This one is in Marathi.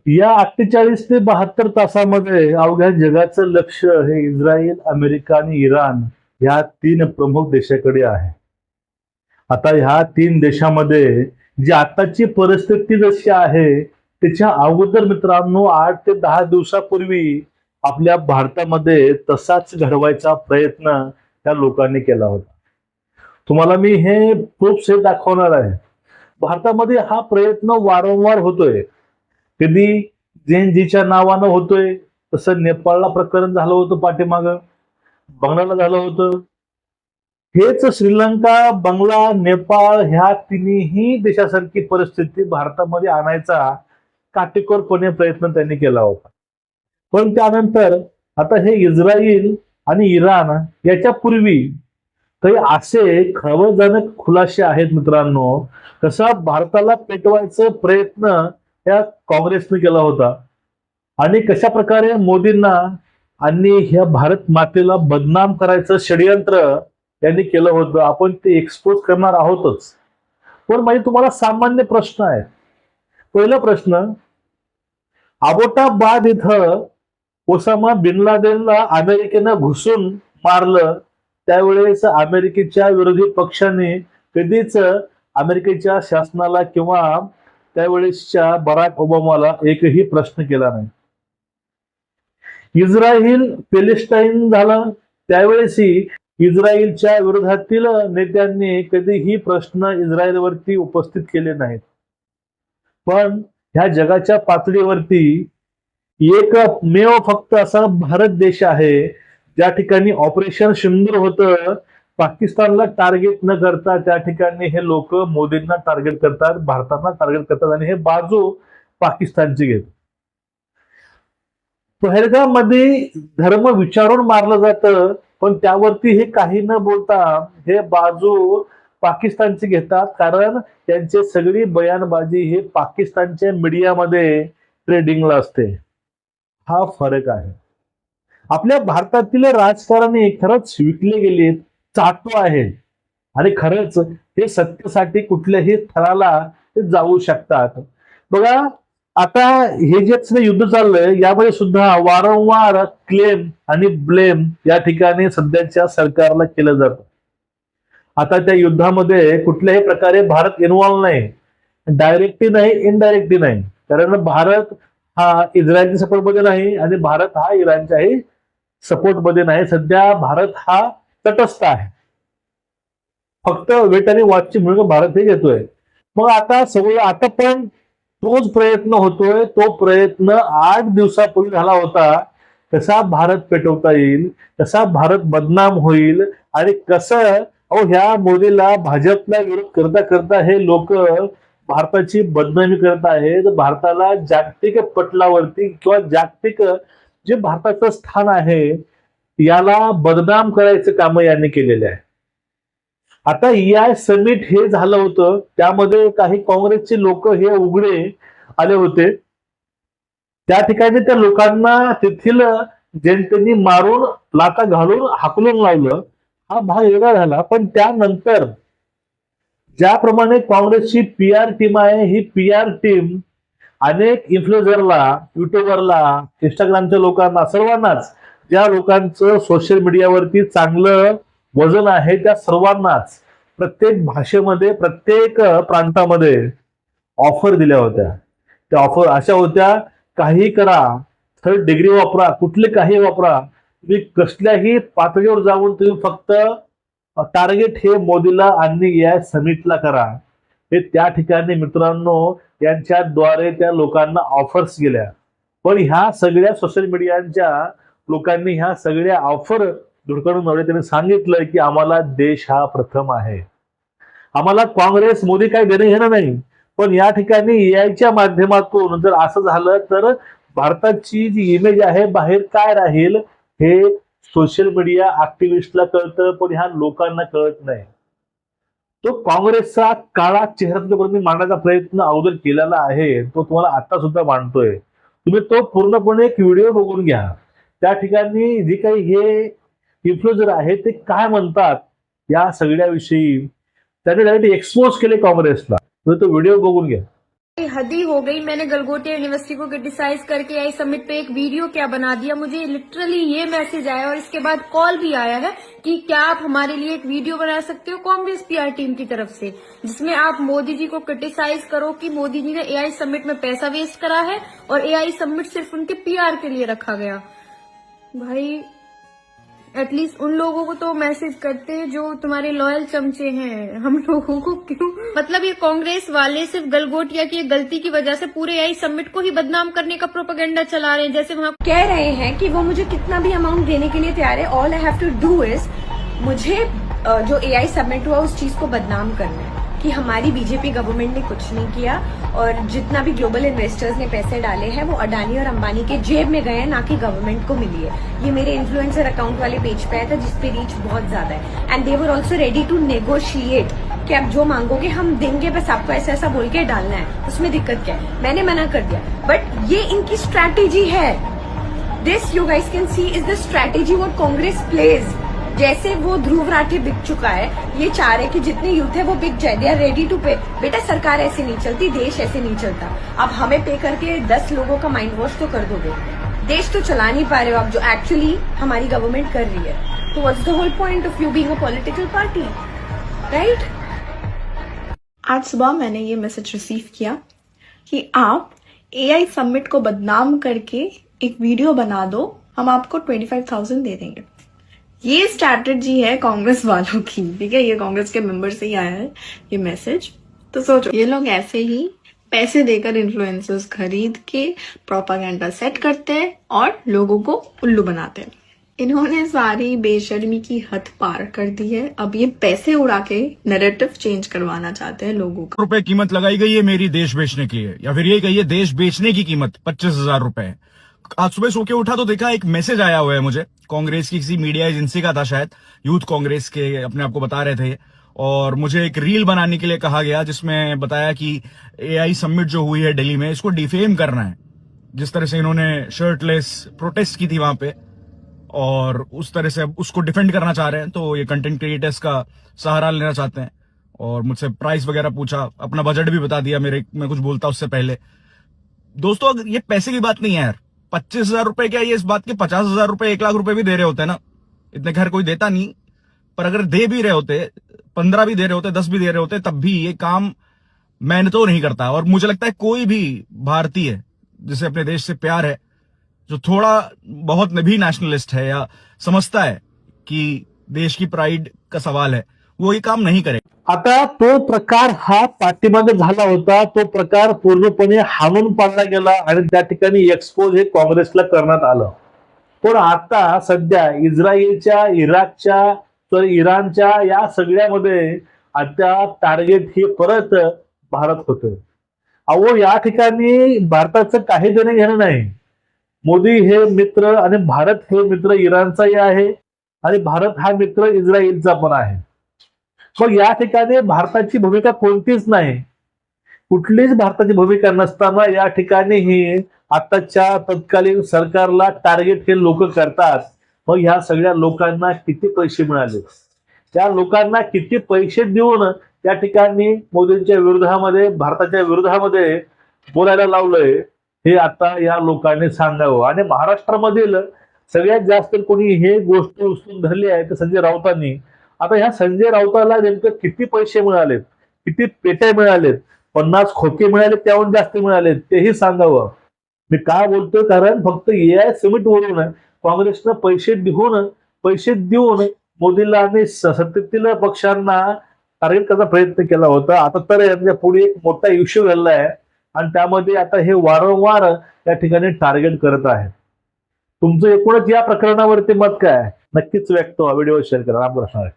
या 48 ते 72 तासामध्ये अवघ्या जगाचं लक्ष हे इस्रायल, अमेरिका आणि इराण या तीन प्रमुख देशाकडे आहे. आता ह्या तीन देशामध्ये जी आताची परिस्थिती जशी आहे त्याच्या अगोदर मित्रांनो 8 ते 10 दिवसापूर्वी आपल्या भारतामध्ये तसाच घडवायचा प्रयत्न त्या लोकांनी केला होता. तुम्हाला मी हे प्रूफ सहित दाखवणार आहे. भारतामध्ये हा प्रयत्न वारंवार होतोय. कधी जेएनजीच्या नावानं होतोय, तसं नेपाळला प्रकरण झालं होतं पाठीमागं, बंगलाला झालं होतं. हेच श्रीलंका, बंगला, नेपाळ ह्या तिन्ही देशासारखी परिस्थिती भारतामध्ये आणायचा काटेकोरपणे प्रयत्न त्यांनी केला होता. पण त्यानंतर आता हे इस्रायल आणि इराण याच्या पूर्वी काही असे खळबळजनक खुलासे आहेत मित्रांनो, कसा भारताला पेटवायचा प्रयत्न या काँग्रेसने केला होता आणि कशा प्रकारे मोदींना आणि ह्या भारत मातेला बदनाम करायचं षडयंत्र यांनी केलं होतं. आपण ते एक्सपोज करणार आहोतच. पण म्हणजे तुम्हाला सामान्य प्रश्न आहे. पहिला प्रश्न, अबोटाबाद इथं ओसामा बिन लादेनला अमेरिकेनं घुसून मारलं, त्यावेळेस अमेरिकेच्या विरोधी पक्षाने कधीच अमेरिकेच्या शासनाला किंवा त्यावेळेसच्या बराक ओबामाला एकही प्रश्न केला नाही. इस्रायल पॅलेस्टाईन झालं, त्यावेळेसही इस्रायलच्या विरोधातील नेत्यांनी कधीही प्रश्न इस्रायलवरती उपस्थित केले नाहीत. पण ह्या जगाच्या पातळीवरती एकमेव फक्त असा भारत देश आहे ज्या ठिकाणी ऑपरेशन सिंदूर होतं, पाकिस्तानला टार्गेट न करता त्या ठिकाणी हे लोक मोदींना टार्गेट करतात, भारताला टार्गेट करतात आणि हे बाजू पाकिस्तानची घेतात. पहलगाम मध्ये धर्म विचारून मारलं जातं, पण त्यावरती हे काही न बोलता हे बाजू पाकिस्तानची घेतात, कारण त्यांची सगळी बयानबाजी हे पाकिस्तानच्या मीडियामध्ये ट्रेडिंगला असते. हा फरक आहे. आपल्या भारतातील राजकारणी खरंच विकले गेले, चाटू आहे आणि खरंच हे सत्तेसाठी कुठल्याही थराला ते जाऊ शकतात. बघा, आता हे जे युद्ध चाललंय यामध्ये सुद्धा वारंवार क्लेम आणि ब्लेम या ठिकाणी सध्याच्या सरकारला केलं जातं. आता त्या युद्धामध्ये कुठल्याही प्रकारे भारत इन्व्हॉल्व नाही, डायरेक्टली नाही, इनडायरेक्टली नाही. कारण भारत हा इस्रायलच्या सपोर्ट मध्ये नाही आणि भारत हा इराणच्याही सपोर्ट मध्ये नाही. सध्या भारत हा तटस्थ आहे. फक्त वेट आणि वॉचची भूमिका भारत हे घेतोय. मग आता सगळं आता पण तोच प्रयत्न होतोय. तो प्रयत्न 8 दिवसापूर्वी झाला होता. कसा भारत पेटवता येईल, कसा भारत बदनाम होईल आणि कसं ह्या मोदीला भाजपला विरोध करता करता हे लोक भारताची बदनामी करत आहेत. भारताला जागतिक पटलावरती किंवा जागतिक जे भारताचं स्थान आहे याला बदनाम करायचं काम यांनी केलेले आहे. आता EI समिट हे झालं होतं, त्यामध्ये काही काँग्रेसचे लोक हे उघडे आले होते. त्या ठिकाणी त्या लोकांना तेथील जनतेने मारून लाथा घालून हाकलून लावलं. हा भाग वेगळा झाला. पण त्यानंतर ज्याप्रमाणे काँग्रेसची PR टीम आहे, ही PR टीम अनेक इन्फ्लुएन्सरला, युट्यूबरला, इंस्टाग्रामच्या लोकांना, सर्वांनाच ज्या लोकांचं सोशल मीडियावरती चांगलं वजन आहे त्या सर्वांनाच प्रत्येक भाषेमध्ये, प्रत्येक प्रांतामध्ये ऑफर दिल्या होत्या. त्या ऑफर अशा होत्या, काही करा, 3rd डिग्री वापरा, कुठले काही वापरा, तुम्ही कसल्याही पातळीवर जाऊन तुम्ही फक्त टार्गेट हे मोदीला आणि EI समिटला करा. हे त्या ठिकाणी मित्रांनो यांच्याद्वारे त्या लोकांना ऑफर्स गेल्या. पण ह्या सगळ्या सोशल मीडियाच्या लोकांनी ह्या सगळ्या ऑफर धुडकावून लावल्या. त्यांनी सांगितलं की आम्हाला देश हा प्रथम आहे, आम्हाला काँग्रेस मोदी काही देणं घेणं नाही. पण या ठिकाणी EIच्या माध्यमातून जर असं झालं तर भारताची जी इमेज आहे बाहेर काय राहील हे सोशल मीडिया ऍक्टिव्हिस्टला कळतं, पण ह्या लोकांना कळत नाही. तो काँग्रेसचा काळा चेहरा तुमच्यापर्यंत मांडण्याचा प्रयत्न अगोदर केलेला आहे, तो तुम्हाला आता सुद्धा मांडतोय. तुम्ही तो पूर्णपणे एक व्हिडिओ बघून घ्या. त्या ठिकाणी जे काही हे इन्फ्लुएन्सर आहे ते काय म्हणतात या सगळ्याविषयी त्यांनी डायरेक्ट एक्सपोज केले काँग्रेसला. तो व्हिडिओ बघून घ्या. हद ही हो गई। मैंने गलगोटिया यूनिवर्सिटी को क्रिटिसाइज करके आई समिट पे एक वीडियो क्या बना दिया। मुझे लिटरली ये मैसेज आया और इसके बाद कॉल भी आया है कि क्या आप हमारे लिए एक वीडियो बना सकते हो कांग्रेस पीआर टीम की तरफ से, जिसमें आप मोदी जी को क्रिटिसाइज करो कि मोदी जी ने एआई समिट में पैसा वेस्ट करा है और एआई समिट सिर्फ उनके पीआर के लिए रखा गया। भाई एटलीस्ट उन लोगों को तो मैसेज करते हैं जो तुम्हारे लॉयल चमचे हैं, हम लोगों को क्यों? मतलब ये कांग्रेस वाले सिर्फ गलगोटिया की गलती की वजह से पूरे एआई समिट को ही बदनाम करने का प्रोपेगेंडा चला रहे हैं। जैसे वहाँ कह रहे हैं कि वो मुझे कितना भी अमाउंट देने के लिए तैयार है, all I have to do is मुझे जो एआई समिट हुआ उस चीज को बदनाम करना है कि हमारी बीजेपी गवर्नमेंट ने कुछ नहीं किया और जितना भी ग्लोबल इन्वेस्टर्स ने पैसे डाले हैं वो अडानी और अंबानी के जेब में गए हैं, ना कि गवर्नमेंट को मिली है। ये मेरे इन्फ्लुएंसर अकाउंट वाले पेज पे आया था जिसपे रीच बहुत ज्यादा है and they were also ready to negotiate कि आप जो मांगोगे हम देंगे, बस आपको ऐसा ऐसा बोल के डालना है, उसमें दिक्कत क्या है? मैंने मना कर दिया, बट ये इनकी स्ट्रैटेजी है। This you guys can see is the strategy what Congress plays. जैसे वो ध्रुव राठी बिक चुका है, ये चाह रहे कि जितने यूथ है वो बिक जाए, दे आर रेडी टू पे। बेटा सरकार ऐसे नहीं चलती, देश ऐसे नहीं चलता। आप हमें पे करके 10 लोगों का माइंड वॉश तो कर दोगे, देश तो चला नहीं पा रहे हो आप, जो एक्चुअली हमारी गवर्नमेंट कर रही है। तो what's the whole point of you being a political party, right? आज सुबह मैंने ये मैसेज रिसीव किया कि आप एआई समिट को बदनाम करके एक वीडियो बना दो, हम आपको 25,000 दे देंगे। ये स्ट्रैटेजी है कांग्रेस वालों की, ठीक है? ये कांग्रेस के मेंबर से ही आया है ये मैसेज। तो सोचो, ये लोग ऐसे ही पैसे देकर इन्फ्लुएंसर्स खरीद के प्रोपागेंडा सेट करते हैं और लोगों को उल्लू बनाते हैं। इन्होंने सारी बेशर्मी की हद पार कर दी है। अब ये पैसे उड़ा के नैरेटिव चेंज करवाना चाहते हैं लोगों का। रुपए कीमत लगाई गई है मेरी देश बेचने की है, या फिर ये कहिए देश बेचने की कीमत 25,000 रुपए। आज सुबह सो के उठा तो देखा एक मैसेज आया हुआ है मुझे, कांग्रेस की किसी मीडिया एजेंसी का था शायद, यूथ कांग्रेस के अपने आप को बता रहे थे, और मुझे एक रील बनाने के लिए कहा गया जिसमें बताया कि एआई समिट जो हुई है दिल्ली में, इसको डिफेम करना है। जिस तरह से इन्होंने शर्टलेस प्रोटेस्ट की थी वहां पे, और उस तरह से उसको डिफेंड करना चाह रहे हैं। तो ये कंटेंट क्रिएटर्स का सहारा लेना चाहते हैं और मुझसे प्राइस वगैरह पूछा, अपना बजट भी बता दिया मेरे, मैं कुछ बोलता उससे पहले। दोस्तों अगर ये पैसे की बात नहीं है यार, 25,000 रुपए क्या, ये इस बात के 50,000 रुपए 1 लाख रुपए भी दे रहे होते ना, इतने खैर कोई देता नहीं, पर अगर दे भी रहे होते, 15 भी दे रहे होते, 10 भी दे रहे होते, तब भी ये काम मैं तो नहीं करता। और मुझे लगता है कोई भी भारतीय जिसे अपने देश से प्यार है, जो थोड़ा बहुत भी नेशनलिस्ट है या समझता है कि देश की प्राइड का सवाल है, वो ये काम नहीं करे। आता तो प्रकार हा पाठीमागे झाला होता, तो प्रकार पूर्णपणे हाणून पाडला गेला आणि त्या ठिकाणी एक्सपोज हे काँग्रेसला करण्यात आलं। पण आता सध्या इस्रायलच्या, इराकच्या, इराणच्या या सगळ्यामध्ये आता टार्गेट हे परत भारत होतं। अहो या ठिकाणी भारताचं काही देणं घेणं नाही। मोदी हे मित्र आणि भारत हे मित्र इराणचाही आहे आणि भारत हा मित्र इस्रायलचा पण आहे। मग या ठिकाणी भारताची भूमिका कोणतीच नाही, कुठलीच भारताची भूमिका नसताना या ठिकाणी ही आताच्या तत्कालीन सरकारला टार्गेट हे लोक करतात। मग ह्या सगळ्या लोकांना किती पैसे मिळाले, त्या लोकांना किती पैसे देऊन त्या ठिकाणी मोदींच्या विरोधामध्ये, भारताच्या विरोधामध्ये बोलायला लावलंय, हे आता या लोकांनी सांगावं। आणि महाराष्ट्रामधील सगळ्यात जास्त कोणी हे गोष्ट उचलून धरली आहे तर संजय राऊतांनी। आता ह्या संजय राऊताला नेमकं किती पैसे मिळालेत, किती पेट्या मिळालेत, 50 खोके मिळाले, त्याहून जास्त मिळालेत, तेही सांगावं। मी का बोलतोय, कारण फक्त एआय समिट वरून काँग्रेसनं पैसे देऊन मोदीला आणि सत्तेतील पक्षांना टार्गेट करण्याचा प्रयत्न केला होता। आता तर याच्या पुढे एक मोठा इश्यू घडला आहे आणि त्यामध्ये आता हे वारंवार त्या ठिकाणी टार्गेट करत आहेत। तुमचं एकूणच या प्रकरणावरती मत काय, नक्कीच व्यक्त व्हा, व्हिडिओ शेअर करा। रामकृष्ण।